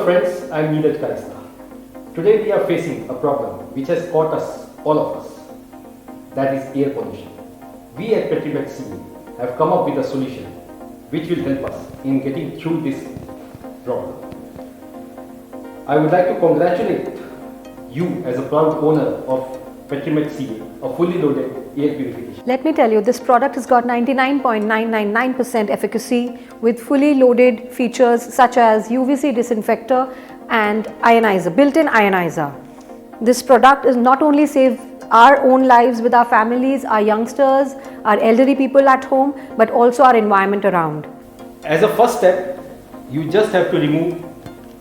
friends, I am Neeraj Kaista. Today we are facing a problem which has caught us, all of us, that is air pollution. We at Petrimet CA have come up with a solution which will help us in getting through this problem. I would like to congratulate you as a proud owner of Petrimet CA, a fully loaded air purification. Let me tell you, this product has got 99.999% efficacy with fully loaded features such as UVC disinfector and ionizer, built-in ionizer. This product is not only save our own lives with our families, our youngsters, our elderly people at home, but also our environment around. As a first step, you just have to remove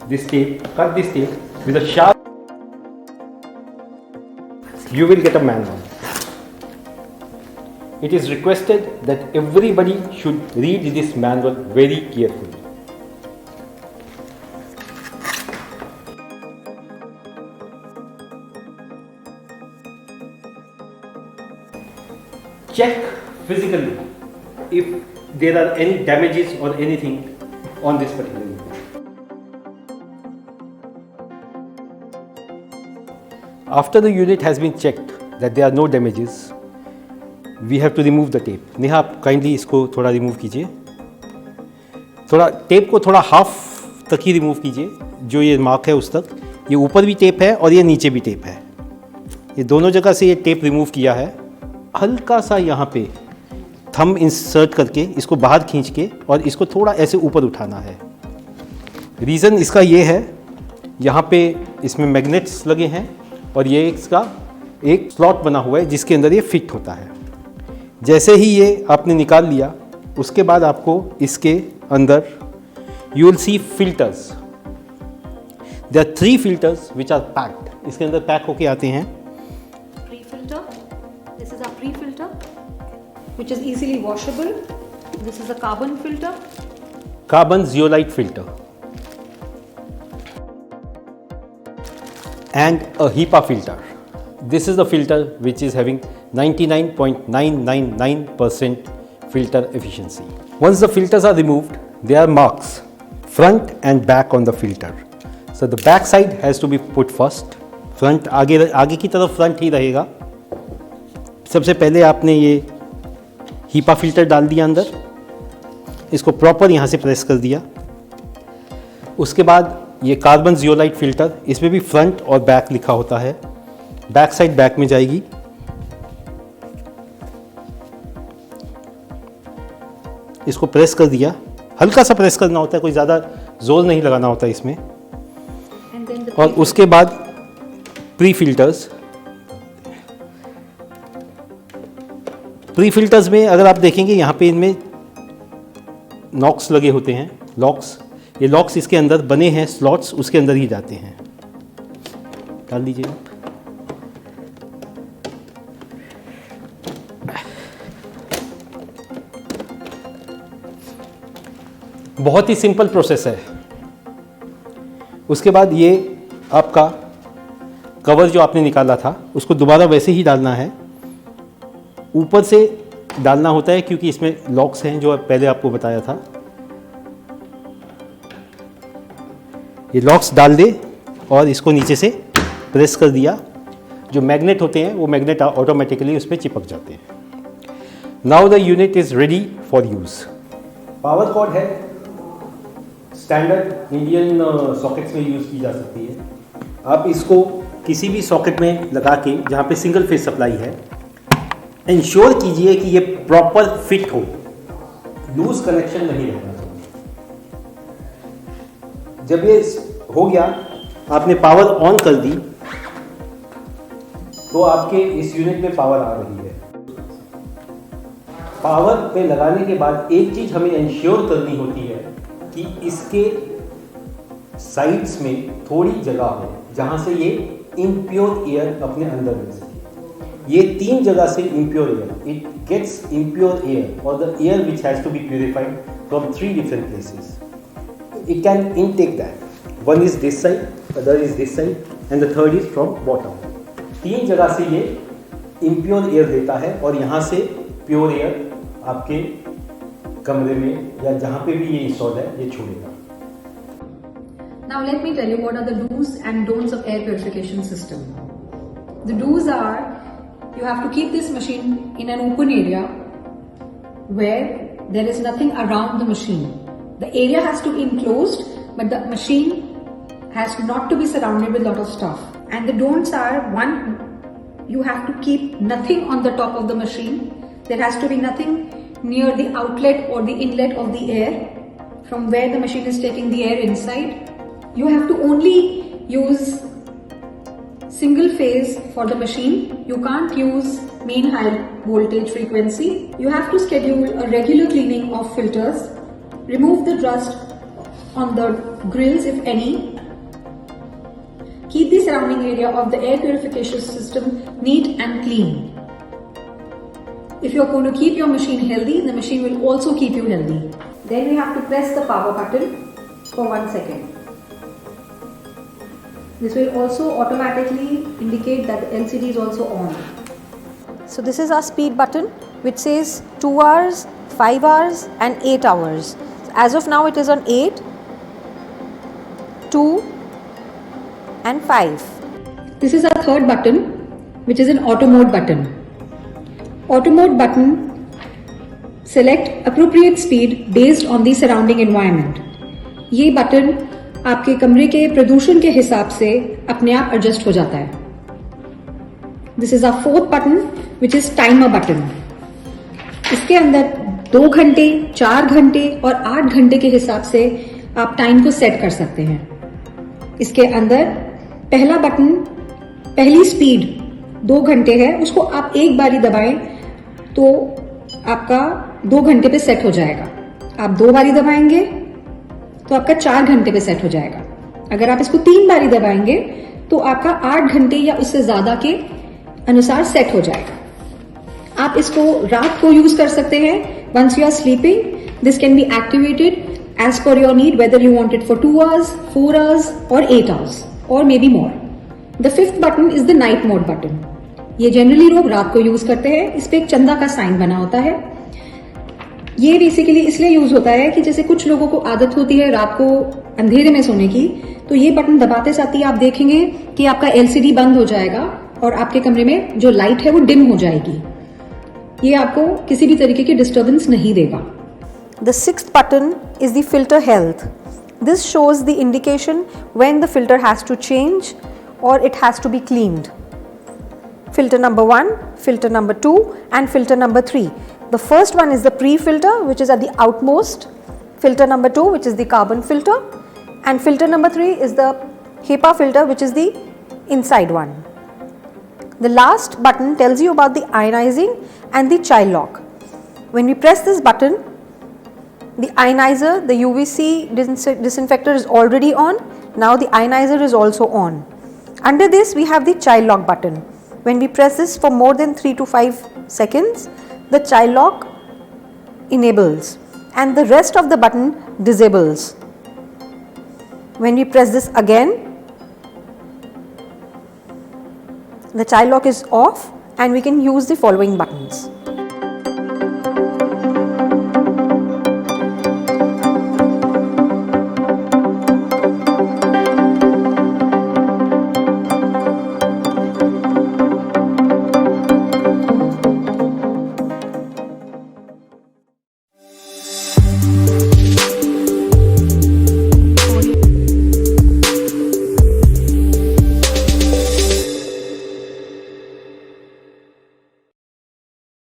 this tape, cut this tape with a sharp. You will get a manual. It is requested that everybody should read this manual very carefully. Check physically if there are any damages or anything on this particular unit. After the unit has been checked that there are no damages, we have to remove the tape. Neha, आप kindly इसको थोड़ा remove कीजिए. थोड़ा tape को थोड़ा half तक ही remove कीजिए. जो ये मार्क है उस तक. ये ऊपर भी टेप है और ये नीचे भी टेप है. ये दोनों जगह से ये टेप रिमूव किया है. हल्का सा यहाँ पे थंब इंसर्ट करके इसको बाहर खींच के और इसको थोड़ा ऐसे ऊपर उठाना है. रीज़न इसका ये है, यहाँ पे इसमें मैग्नेट्स लगे हैं और ये इसका एक स्लॉट बना हुआ है जिसके अंदर ये फिट होता है. जैसे ही ये आपने निकाल लिया, उसके बाद आपको इसके अंदर you will see filters. There are 3 filters which are packed. इसके अंदर पैक होके आते हैं. Pre filter. This is our pre filter, which is easily washable. This is a carbon filter. Carbon zeolite filter. And a HEPA filter. This is the filter which is having 99.999% filter efficiency. Once the filters are removed, there are marks front and back on the filter. So the back side has to be put first. Front आगे की तरफ front ही रहेगा. सबसे पहले आपने ये HEPA filter डाल दिया अंदर. इसको प्रॉपर यहाँ से प्रेस कर दिया. उसके बाद ये कार्बन जियोलाइट फिल्टर, इसमें भी फ्रंट और बैक लिखा होता है. बैक साइड बैक में जाएगी. इसको प्रेस कर दिया. हल्का सा प्रेस करना होता है, कोई ज़्यादा जोर नहीं लगाना होता इसमें. और उसके बाद प्री फिल्टर्स. प्री फिल्टर्स में अगर आप देखेंगे यहाँ पे इनमें नॉक्स लगे होते हैं. लॉक्स, ये लॉक्स इसके अंदर बने हैं, स्लॉट्स उसके अंदर ही जाते हैं. डाल दीजिए आप. बहुत ही सिंपल प्रोसेस है. उसके बाद ये आपका कवर जो आपने निकाला था उसको दोबारा वैसे ही डालना है. ऊपर से डालना होता है क्योंकि इसमें लॉक्स हैं जो पहले आपको बताया था. ये लॉक्स डाल दे और इसको नीचे से प्रेस कर दिया. जो मैग्नेट होते हैं वो मैग्नेट ऑटोमेटिकली उस पर चिपक जाते हैं. Now the unit is ready for use. Power cord है, स्टैंडर्ड इंडियन सॉकेट्स में यूज़ की जा सकती है. आप इसको किसी भी सॉकेट में लगा के जहाँ पे सिंगल फेज सप्लाई है, इंश्योर कीजिए कि ये प्रॉपर फिट हो. लूज कनेक्शन नहीं रहना चाहिए. जब ये हो गया, आपने पावर ऑन कर दी तो आपके इस यूनिट में पावर आ रही है. पावर पे लगाने के बाद एक चीज हमें इंश्योर करनी होती है कि इसके साइड्स में थोड़ी जगह हो जहां से ये इम्प्योर एयर अपने अंदर मिल सके. ये 3 जगह से impure air, it gets impure air और the air which has to be purified from 3 different places. It can intake that. One is this side, other is this side, and the third is from bottom. 3 जगह से ये impure air देता है और यहाँ से pure air आपके कमरे में या जहाँ पे भी ये इंस्टॉल है ये छोड़ेगा. Now Now let me tell you what are the do's and don'ts of air purification system. The do's are, you have to keep this machine in an open area where there is nothing around the machine. The area has to be enclosed, but the machine has not to be surrounded with a lot of stuff. And the don'ts are, one, you have to keep nothing on the top of the machine. There has to be nothing near the outlet or the inlet of the air from where the machine is taking the air inside. You have to only use single phase for the machine. You can't use main high voltage frequency. You have to schedule a regular cleaning of filters. Remove the dust on the grills if any. Keep the surrounding area of the air purification system neat and clean. If you are going to keep your machine healthy, the machine will also keep you healthy. Then we have to press the power button for 1 second. This will also automatically indicate that the LCD is also on. So this is our speed button which says 2 hours, 5 hours and 8 hours. As of now it is on 8, 2 and 5. This is our third button which is an auto mode button. Auto mode button select appropriate speed based on the surrounding environment. ये button आपके कमरे के प्रदूषण के हिसाब से अपने आप एडजस्ट हो जाता है. This is a fourth button which is timer button. इसके अंदर 2 घंटे, 4 घंटे और 8 घंटे के हिसाब से आप टाइम को सेट कर सकते हैं. इसके अंदर पहला बटन, पहली स्पीड 2 घंटे है, उसको आप एक बारी दबाएं तो आपका 2 घंटे पे सेट हो जाएगा. आप 2 बारी दबाएंगे तो आपका 4 घंटे पे सेट हो जाएगा. अगर आप इसको 3 बारी दबाएंगे तो आपका 8 घंटे या उससे ज्यादा के अनुसार सेट हो जाएगा. आप इसको रात को यूज कर सकते हैं. Once you are sleeping, this can be activated as per your need, whether you want it for 2 hours, 4 hours और 8 hours और may be more. The fifth button is the night mode button. ये generally लोग रात को use करते हैं. इस पे एक चंदा का साइन बना होता है. ये बेसिकली इसलिए यूज होता है कि जैसे कुछ लोगों को आदत होती है रात को अंधेरे में सोने की, तो ये बटन दबाते साथ ही आप देखेंगे कि आपका एलसीडी बंद हो जाएगा और आपके कमरे में जो लाइट है वो डिम हो जाएगी. ये आपको किसी भी तरीके की डिस्टर्बेंस नहीं देगा. The sixth button is the filter health. This shows the indication when the filter has to change or it has to be cleaned. Filter number 1, filter number 2 and filter number 3. The first one is the pre-filter which is at the outmost, filter number 2 which is the carbon filter, and filter number 3 is the HEPA filter which is the inside one. The last button tells you about the ionizing and the child lock. When we press this button, the ionizer, the UVC disinfector is already on. Now the ionizer is also on. Under this we have the child lock button. When we press this for more than 3 to 5 seconds, the child lock enables and the rest of the button disables. When we press this again, the child lock is off and we can use the following buttons.